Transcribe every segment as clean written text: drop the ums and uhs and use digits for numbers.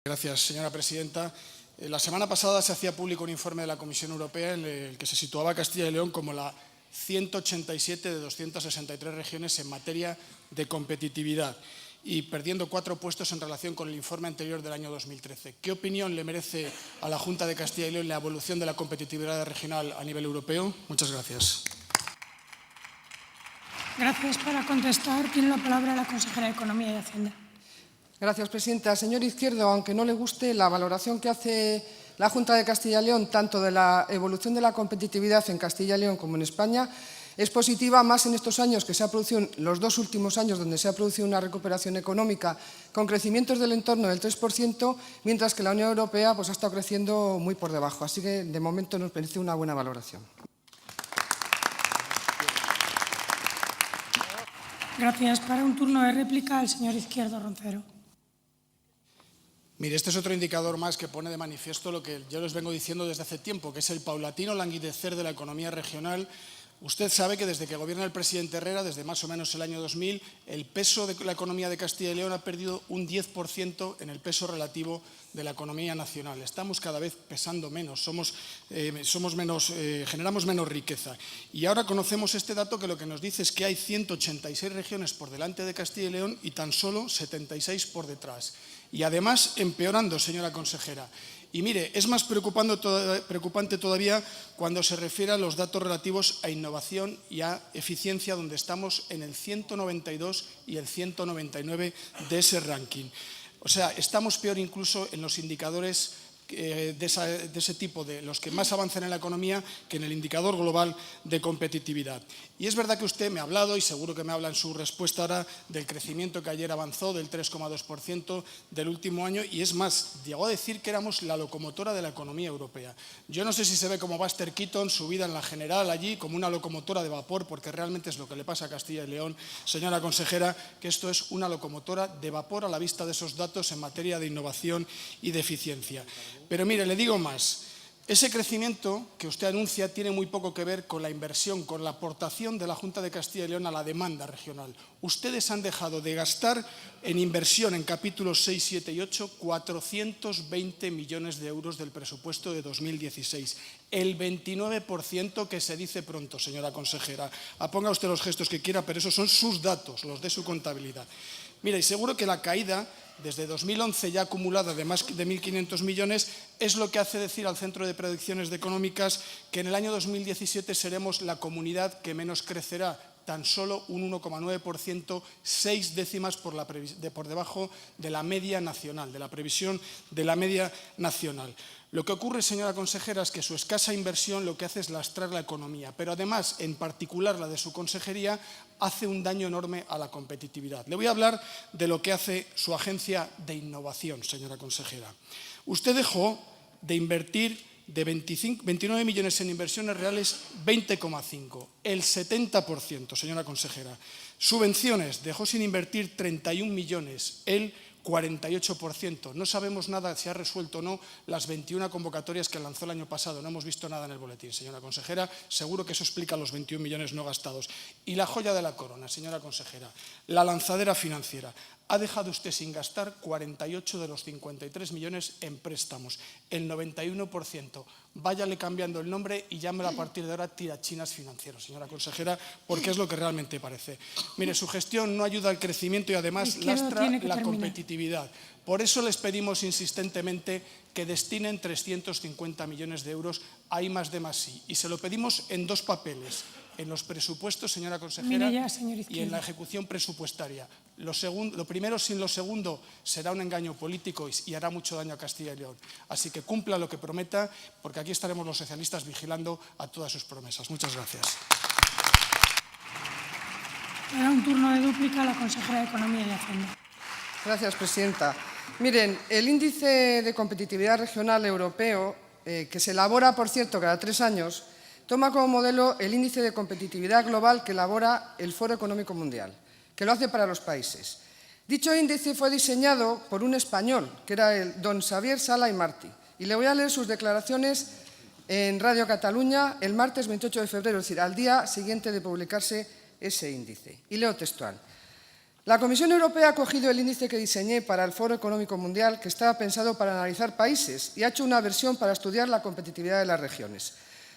Gracias, señora presidenta. La semana pasada se hacía público un informe de la Comisión Europea en el que se situaba a Castilla y León como la 187 de 263 regiones en materia de competitividad y perdiendo 4 puestos en relación con el informe anterior del año 2013. ¿Qué opinión le merece a la Junta de Castilla y León la evolución de la competitividad regional a nivel europeo? Muchas gracias. Gracias. Para contestar, tiene la palabra la consejera de Economía y Hacienda. Gracias, presidenta. Señor Izquierdo, aunque no le guste, la valoración que hace la Junta de Castilla y León, tanto de la evolución de la competitividad en Castilla y León como en España, es positiva, más en estos años que se ha producido, los 2 últimos años donde se ha producido una recuperación económica con crecimientos del entorno del 3%, mientras que la Unión Europea ha estado creciendo muy por debajo. Así que, de momento, nos merece una buena valoración. Gracias. Para un turno de réplica, el señor Izquierdo Roncero. Mire, este es otro indicador más que pone de manifiesto lo que yo les vengo diciendo desde hace tiempo, que es el paulatino languidecer de la economía regional. Usted sabe que desde que gobierna el presidente Herrera, desde más o menos el año 2000, el peso de la economía de Castilla y León ha perdido un 10% en el peso relativo de la economía nacional. Estamos cada vez pesando menos, generamos menos riqueza. Y ahora conocemos este dato que lo que nos dice es que hay 186 regiones por delante de Castilla y León y tan solo 76 por detrás. Y además empeorando, señora consejera. Y mire, es más preocupante todavía cuando se refiere a los datos relativos a innovación y a eficiencia, donde estamos en el 192 y el 199 de ese ranking. O sea, estamos peor incluso en los indicadores de ese tipo, de los que más avanzan en la economía, que en el indicador global de competitividad. Y es verdad que usted me ha hablado, y seguro que me habla en su respuesta ahora, del crecimiento que ayer avanzó, del 3,2% del último año, y es más, llegó a decir que éramos la locomotora de la economía europea. Yo no sé si se ve como Buster Keaton, subida en la general allí, como una locomotora de vapor, porque realmente es lo que le pasa a Castilla y León, señora consejera, que esto es una locomotora de vapor a la vista de esos datos en materia de innovación y de eficiencia. Pero mire, le digo más, ese crecimiento que usted anuncia tiene muy poco que ver con la inversión, con la aportación de la Junta de Castilla y León a la demanda regional. Ustedes han dejado de gastar en inversión en capítulos 6, 7 y 8 420 millones de euros del presupuesto de 2016. El 29%, que se dice pronto, señora consejera. Ponga usted los gestos que quiera, pero esos son sus datos, los de su contabilidad. Mira, y seguro que la caída desde 2011 ya acumulada de más de 1.500 millones es lo que hace decir al Centro de Predicciones Económicas que en el año 2017 seremos la comunidad que menos crecerá, tan solo un 1,9%, 6 décimas por debajo de la media nacional, de la previsión de la media nacional. Lo que ocurre, señora consejera, es que su escasa inversión lo que hace es lastrar la economía, pero además, en particular la de su consejería, hace un daño enorme a la competitividad. Le voy a hablar de lo que hace su agencia de innovación, señora consejera. Usted dejó de invertir de 29 millones en inversiones reales, 20,5, el 70%, señora consejera. Subvenciones, dejó sin invertir 31 millones, el 48%. No sabemos nada si ha resuelto o no las 21 convocatorias que lanzó el año pasado. No hemos visto nada en el boletín, señora consejera. Seguro que eso explica los 21 millones no gastados. Y la joya de la corona, señora consejera, la lanzadera financiera. Ha dejado usted sin gastar 48 de los 53 millones en préstamos, el 91%. Váyale cambiando el nombre y llámelo a partir de ahora tirachinas financieros, señora consejera, porque es lo que realmente parece. Mire, su gestión no ayuda al crecimiento y además lastra la competitividad. Por eso les pedimos insistentemente que destinen 350 millones de euros a I+D+I. Y se lo pedimos en 2 papeles. En los presupuestos, señora consejera, y en la ejecución presupuestaria. Lo primero sin lo segundo será un engaño político y hará mucho daño a Castilla y León. Así que cumpla lo que prometa, porque aquí estaremos los socialistas vigilando a todas sus promesas. Muchas gracias. Ahora un turno de dúplica a la consejera de Economía y Hacienda. Gracias, presidenta. Miren, el índice de competitividad regional europeo, que se elabora, por cierto, cada 3 años, toma como modelo el índice de competitividad global que elabora el Foro Económico Mundial, que lo hace para los países. Dicho índice fue diseñado por un español, que era el don Xavier Sala y Martí. Y le voy a leer sus declaraciones en Radio Cataluña el martes 28 de febrero, es decir, al día siguiente de publicarse ese índice. Y leo textual. La Comisión Europea ha cogido el índice que diseñé para el Foro Económico Mundial, que estaba pensado para analizar países, y ha hecho una versión para estudiar la competitividad de las regiones.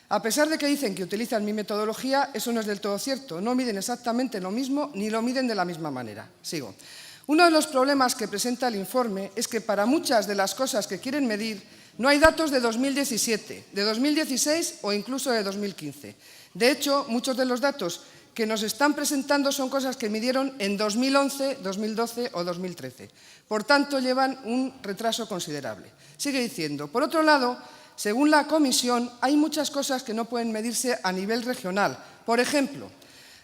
A pesar de que dicen que utilizan mi metodología, eso no es del todo cierto. No miden exactamente lo mismo ni lo miden de la misma manera. Sigo. Uno de los problemas que presenta el informe es que para muchas de las cosas que quieren medir no hay datos de 2017, de 2016 o incluso de 2015. De hecho, muchos de los datos que nos están presentando son cosas que midieron en 2011, 2012 o 2013. Por tanto, llevan un retraso considerable. Sigue diciendo, por otro lado, según la Comisión, hay muchas cosas que no pueden medirse a nivel regional. Por ejemplo,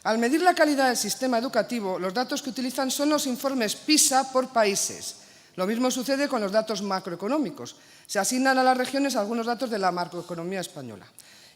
al medir la calidad del sistema educativo, los datos que utilizan son los informes PISA por países. Lo mismo sucede con los datos macroeconómicos. Se asignan a las regiones algunos datos de la macroeconomía española.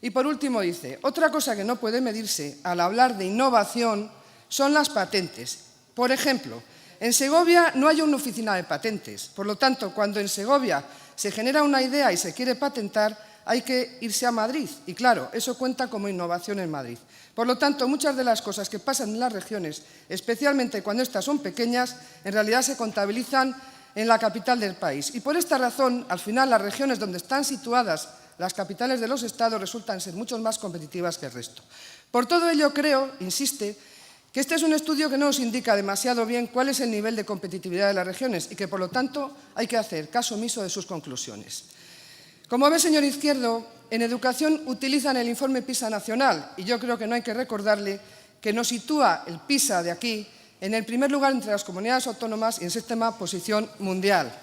Y por último dice, otra cosa que no puede medirse al hablar de innovación son las patentes. Por ejemplo, en Segovia no hay una oficina de patentes. Por lo tanto, cuando en Segovia se genera una idea y se quiere patentar, hay que irse a Madrid. Y claro, eso cuenta como innovación en Madrid. Por lo tanto, muchas de las cosas que pasan en las regiones, especialmente cuando estas son pequeñas, en realidad se contabilizan en la capital del país. Y por esta razón, al final, las regiones donde están situadas las capitales de los estados resultan ser mucho más competitivas que el resto. Por todo ello, creo, insiste, que este es un estudio que no nos indica demasiado bien cuál es el nivel de competitividad de las regiones y que, por lo tanto, hay que hacer caso omiso de sus conclusiones. Como ve, señor Izquierdo, en educación utilizan el informe PISA nacional y yo creo que no hay que recordarle que nos sitúa el PISA de aquí en el primer lugar entre las comunidades autónomas y en séptima posición mundial.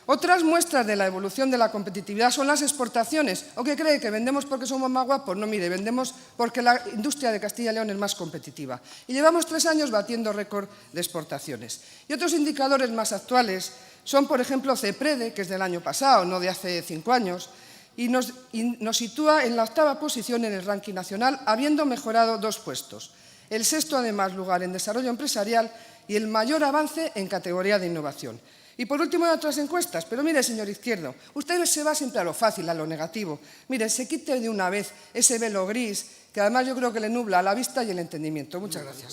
Otras muestras de la evolución de la competitividad son las exportaciones. ¿O qué cree? ¿Que vendemos porque somos más guapos? No, mire, vendemos porque la industria de Castilla y León es más competitiva. Y llevamos 3 años batiendo récord de exportaciones. Y otros indicadores más actuales son, por ejemplo, CEPREDE, que es del año pasado, no de hace 5 años, y nos sitúa en la 8ª posición en el ranking nacional, habiendo mejorado 2 puestos. El 6º, además, lugar en desarrollo empresarial y el mayor avance en categoría de innovación. Y por último, hay otras encuestas. Pero mire, señor Izquierdo, usted se va siempre a lo fácil, a lo negativo. Mire, se quite de una vez ese velo gris, que además yo creo que le nubla la vista y el entendimiento. Muchas gracias.